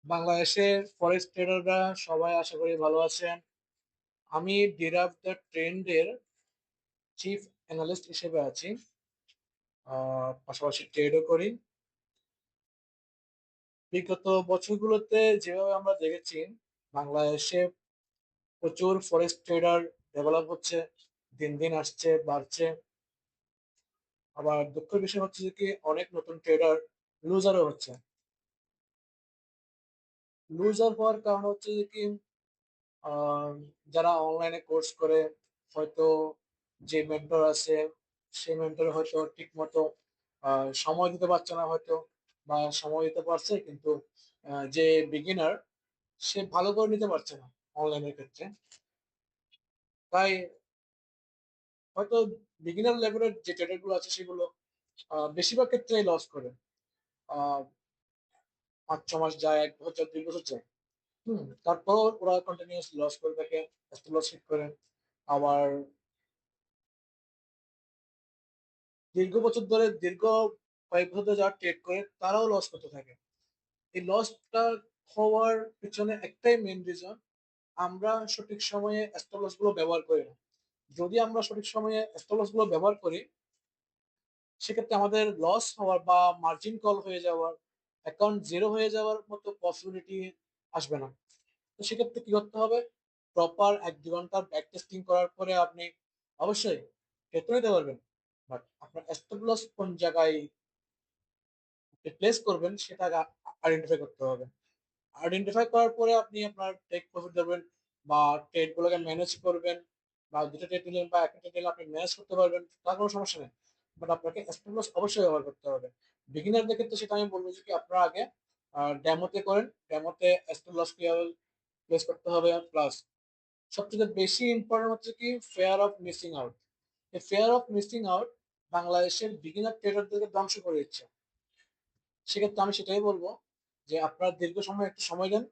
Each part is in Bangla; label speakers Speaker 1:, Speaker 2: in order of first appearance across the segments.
Speaker 1: বাংলাদেশের ফরেক্স ট্রেডাররা সবাই আশা করি ভালো আছেন। আমি ডিরাফ দ্য ট্রেন্ডের চিফ অ্যানালিস্ট হিসেবে আছি। পাশাপাশি ট্রেডও করি। বিগত বছরগুলোতে যেভাবে আমরা দেখেছি, বাংলাদেশে প্রচুর ফরেক্স ট্রেডার ডেভেলপ হচ্ছে, দিন দিন আসছে, বাড়ছে। আবার দুঃখের বিষয় হচ্ছে যে কি অনেক নতুন ট্রেডার লুজারও হচ্ছে। লুজার হওয়ার কারণ হচ্ছে যে কি আহ, যারা অনলাইনে কোর্স করে, হয়তো যে মেন্টর আছে সেই মেন্টর হয়তো ঠিক মতো সময় দিতে পারছে না, হয়তো বা সময় দিতে পারছে কিন্তু যে বিগিনার সে ভালো করে নিতে পারছে না অনলাইনের ক্ষেত্রে। তাই হয়তো বিগিনার লেভেলের যে ট্রেডার গুলো আছে সেগুলো বেশিরভাগ ক্ষেত্রেই লস করে। আহ 5-6 মাস যায়, 1 বছর যায়, 2 বছর যায়। তারপরও ওরা কন্টিনিউয়াস লস করে থাকে, লস হিট করে। আবার দীর্ঘ বছর ধরে, দীর্ঘ কয়েক বছর ধরে যারা ট্রেড করে তারাও লস করতে থাকে। এই লসটা হওয়ার পিছনে একটাই মেন রিজন, আমরা সঠিক সময়ে স্টপ লস গুলো ব্যবহার করি না। যদি আমরা সঠিক সময়ে স্টপ লস গুলো ব্যবহার করি, সেক্ষেত্রে আমাদের লস হওয়ার বা মার্জিন কল হয়ে যাওয়ার, অ্যাকাউন্ট জিরো হয়ে যাওয়ার মতো পসিবিলিটি আসবে না। তো সেক্ষেত্রে কি করতে হবে? প্রপার 1-2 ঘন্টার ব্যাক টেস্টিং করার পরে আপনি অবশ্যই ট্রেড নিতে পারবেন। বাট আপনার স্টপ লস কোন জায়গায় প্লেস করবেন সেটা আইডেন্টিফাই করতে হবে। আইডেন্টিফাই করার পরে আপনি আপনার টেক প্রফিট ধরবেন বা ট্রেড গুলোকে ম্যানেজ করবেন, বা দুটো ট্রেড নিলেন বা একটা ট্রেড নিলে আপনি ম্যানেজ করতে পারবেন, তার কোনো সমস্যা নেই। বাট আপনাকে স্টপ লস অবশ্যই ব্যবহার করতে হবে। বিগিনারদের ক্ষেত্রে সেটা আমি বলবো যে কি আপনারা আগে ডেমোতে করেন, ডেমোতে স্টপ লস কিভাবে প্লেস করতে হবে। প্লাস সবচেয়ে বেশি ইম্পর্টেন্ট হচ্ছে কি ফেয়ার অফ মিসিং আউট। এই ফেয়ার অফ মিসিং আউট বাংলাদেশের বিগিনার ট্রেডারদেরকে ধ্বংস করে দিচ্ছে। সেক্ষেত্রে আমি সেটাই বলবো যে আপনারা দীর্ঘ সময় একটু সময় দেন,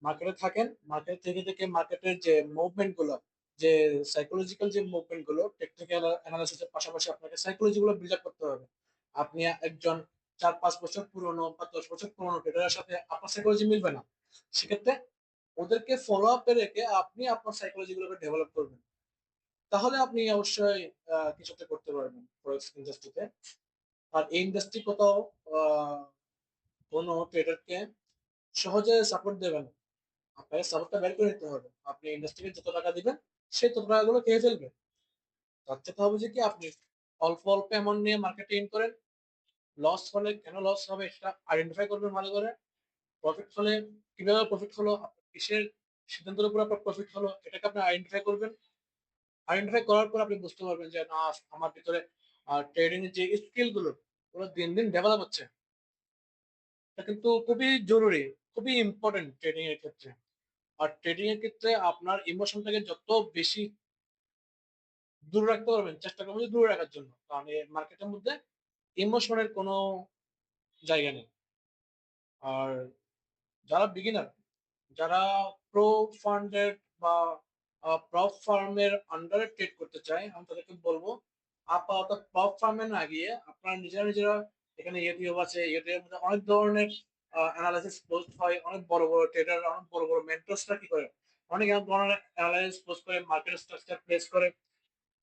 Speaker 1: মার্কেটে থাকেন, মার্কেট থেকে থেকে মার্কেটের যে মুভমেন্ট গুলো, যে সাইকোলজিক্যাল যে মুভমেন্ট গুলো, টেকনিক্যাল অ্যানালাইসিসের পাশাপাশি আপনাকে সাইকোলজি গুলো বিল্ড আপ করতে হবে। আপনি একজন 4-5 বছর পুরনো বা 10 বছর পুরনো ট্রেডারের সাথে আপনার সাইকোলজি মিলবে না। সেক্ষেত্রে ওদেরকে ফলো আপে রেখে আপনি আপনার সাইকোলজি গুলোকে ডেভেলপ করবেন। তাহলে আপনি অবশ্যই কিছু একটা করতে পারবেন ফরেক্স ইন্ডাস্ট্রিতে। আর এই ইন্ডাস্ট্রি কোথাও কোনো ট্রেডারকে সহজে সাপোর্ট দেবে না। আপনাকে সাপোর্টটা বের করে নিতে হবে। আপনি ইন্ডাস্ট্রিকে যত টাকা দিবেন সেই তত টাকাগুলো খেয়ে ফেলবে। তার চেয়ে হবে যে কি আপনি অল্প অল্প অ্যামাউন্ট নিয়ে মার্কেটে ইন করেন। লস হলে কেন লস হবে সেটা আইডেন্টিফাই করবেন ভালো করে। প্রফিট হলে কিভাবে প্রফিট হলো, আপনার কিসের সিদ্ধান্তের উপর আপনার প্রফিট হলো, এটাকে আপনি আইডেন্টিফাই করবেন। আইডেন্টিফাই করার পর আপনি বুঝতে পারবেন যে না, আমার ভিতরে ট্রেডিং এর যে স্কিল গুলো ওগুলো দিন দিন ডেভেলপ হচ্ছে। এটা কিন্তু খুবই জরুরি, খুবই ইম্পর্টেন্ট ট্রেডিং এর ক্ষেত্রে। আর ট্রেডিং এর ক্ষেত্রে আপনার ইমোশনটাকে যত বেশি দূরে রাখতে পারবেন, চেষ্টা করবেন যে দূরে রাখার জন্য, কারণ এই মার্কেটের মধ্যে ইমোশনের কোনো জায়গা নেই। আর যারা বিগিনার, যারা প্রো ফান্ডেড বা প্রপ ফার্মের আন্ডারে ট্রেড করতে চায়, আমি তাদেরকে বলবো আপাতত প্রপ ফার্মে না গিয়ে আপনারা নিজেরা নিজেরা, এখানে ইউটিউব আছে, ইউটিউবের মধ্যে অনেক ধরনের অ্যানালাইসিস পোস্ট হয়। অনেক বড় বড় ট্রেডার, অনেক বড় বড় মেন্টরসরা কি করে, অনেক ধরনের অ্যানালাইসিস পোস্ট করে, মার্কেট স্ট্রাকচার প্লেস করে,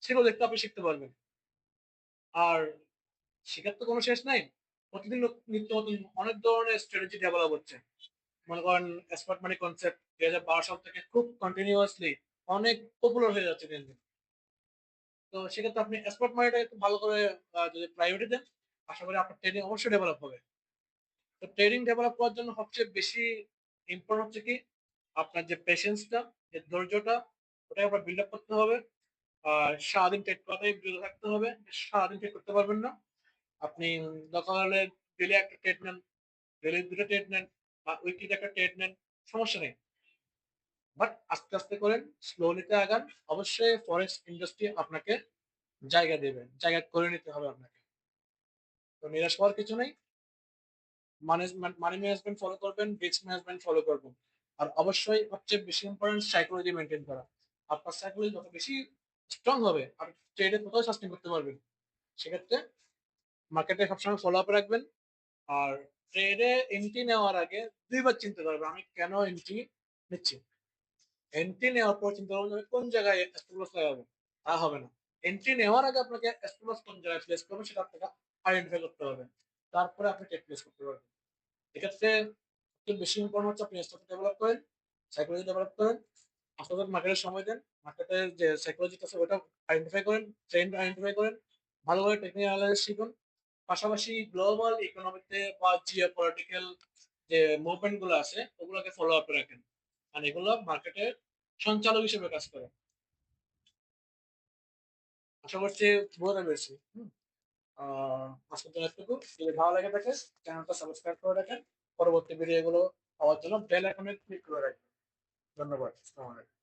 Speaker 1: সেগুলো দেখতে আপনি শিখতে পারবেন। আর শেখার তো কোনো শেষ নাই। প্রতিদিন নিত্য নতুন অনেক ধরনের স্ট্র্যাটেজি ডেভেলপ হচ্ছে। মনে করেন স্মার্ট মানি কনসেপ্ট 2012 সাল থেকে খুব কন্টিনিউয়াসলি অনেক পপুলার হয়ে যাচ্ছে দিন দিন। তো সেক্ষেত্রে আপনি স্মার্ট মানিটা একটু ভালো করে যদি প্রায়োরিটি দেন, আশা করি আপনার ট্রেডিং অবশ্যই ডেভেলপ হবে। তো ট্রেডিং ডেভেলপ করার জন্য সবচেয়ে বেশি ইম্পর্টেন্ট হচ্ছে কি আপনার যে পেশেন্সটা, যে ধৈর্যটা, ওটাকে আপনার বিল্ড আপ করতে হবে। আর সারাদিন ট্রেড করাটাই বিরত থাকতে হবে। সারাদিন ট্রেড করতে পারবেন না। আপনি দরকার হলে ডেলি একটা ট্রেড নেন, ডেলি দুটো ট্রেড নেন, বা উইকলি একটা ট্রেড নেন, সমস্যা নেই। বাট আস্তে আস্তে করেন, স্লোলিতে আগান। অবশ্যই ফরেক্স ইন্ডাস্ট্রি আপনাকে জায়গা দেবে, জায়গা করে নিতে হবে আপনাকে। তো নিরাশ হওয়ার কিছু নেই। ম্যানেজমেন্ট, মানি ম্যানেজমেন্ট ফলো করবেন, রিস্ক ম্যানেজমেন্ট ফলো করবেন। আর অবশ্যই সবচেয়ে বেশি ইম্পর্টেন্ট সাইকোলজি মেনটেন করা। আপনার সাইকোলজি যত বেশি স্ট্রং হবে আর ট্রেডে কোথাও সাস্টেন করতে পারবেন। সেক্ষেত্রে মার্কেটে সবসময় ফলো আপ রাখবেন। আর ট্রেডে এন্ট্রি নেওয়ার আগে ২ বার চিন্তা করবে আমি কেন এন্ট্রি নিচ্ছি। এন্ট্রি নেওয়ার পর চিন্তা করবেন আমি কোন জায়গায় স্টপ লস লাগাবো। তা হবে না। এন্ট্রি নেওয়ার আগে আপনাকে স্টপ লস কোন জায়গায় প্লেস করবেন সেটা আপনাকে আইডেন্টিফাই করতে হবে। তারপরে আপনি ট্রেড প্লেস করতে পারবেন। এক্ষেত্রে সবচেয়ে বেশি ইম্পর্টেন্ট হচ্ছে আপনি স্টক ডেভেলপ করেন, সাইকোলজি ডেভেলপ করেন, আস্তে মার্কেটের সময় দেন, মার্কেটের যে সাইকোলজি আছে ওটা আইডেন্টিফাই করেন, ট্রেন্ড আইডেন্টিফাই করেন, ভালো করে টেকনিক্যাল অ্যানালাইসিস শিখুন। পাশাপাশি গ্লোবাল ইকোনমিতে বা জিও পলিটিক্যাল যে মুভমেন্ট গুলো আছে ওগুলোকে ফলো আপে রাখেন। আর এগুলো মার্কেটের সঞ্চালক হিসেবে কাজ করে। আশা করছি বোঝাতে পেরেছি। আজকের জন্য এতটুকু। যদি ভালো লেগে থাকে চ্যানেলটা সাবস্ক্রাইব করে রাখেন। পরবর্তী ভিডিওগুলো পাওয়ার জন্য বেল আইকনে ক্লিক করে রাখবেন। ধন্যবাদ। আসসালামু আলাইকুম।